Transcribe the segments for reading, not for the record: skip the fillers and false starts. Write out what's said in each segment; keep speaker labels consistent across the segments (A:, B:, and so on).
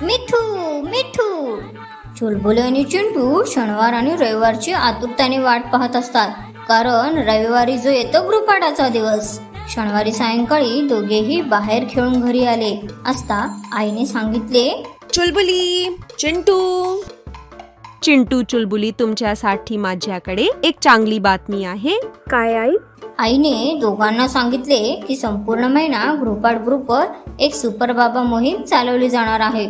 A: मिठू मिठू. चुलबुले आणि चिंटू शनिवार आणि रविवारची आतुरतेने वाट पाहत असतात, कारण रविवारी जो येतो गृहपाठाचा दिवस. शनिवारी सायंकाळी दोघेही बाहेर खेळून घरी आले असता आईने सांगितले,
B: चुलबुली, चिंटू.
C: चिंटू चुलबुली, तुमच्यासाठी माझ्याकडे एक चांगली बातमी आहे.
B: काय आई?
A: आईने दोघांना सांगितले की संपूर्ण महिना गृहपाठ ग्रुपवर एक सुपर बाबा मोहीम चालवली जाणार आहे,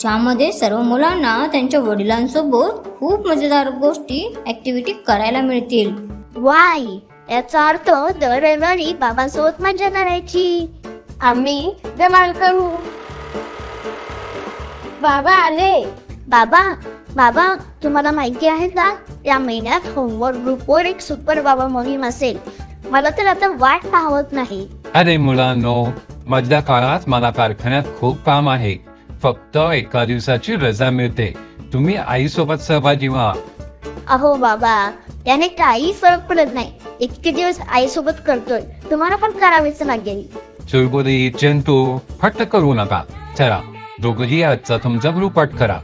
A: ज्यामध्ये सर्व मुलांना त्यांच्या वडिलांसोबत खूप मजेदार गोष्टी ऍक्टिव्हिटी करायला मिळतील.
D: वाय, याचा अर्थ दर रविवारी बाबांसोबत मजा करायची. आम्ही धमाल करू. बाबा आले. बाबा बाबा तुम्हाला माहिती आहे का, या महिन्यात होमवर्क ग्रुपवर एक सुपर बाबा मोहीम असेल. मला तर आता वाट पाहत नाही.
E: अरे मुलांनो, मधल्या काळात मला कारखान्यात खूप काम आहे. फक्त एका दिवसाची रजा मिळते. तुम्ही आईसोबत सहभागी व्हा.
D: अहो बाबा, याने काही फरक पडत नाही. इतके दिवस आईसोबत करतोय, तुम्हाला पण करावेच लागेल.
E: चुलबुली, चिंटू, हट्ट करू नका. चला दोघंही आजचा तुमचा गृहपाठ करा.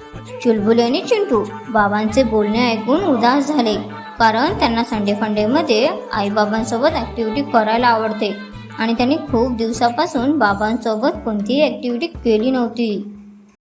A: चुलबुले आणि चिंटू बाबांचे बोलणे ऐकून उदास झाले, कारण त्यांना संडे फंडे मध्ये आई बाबांसोबत ऍक्टिव्हिटी करायला आवडते आणि त्यांनी खूप दिवसापासून बाबांसोबत कोणतीही ऍक्टिव्हिटी केली नव्हती.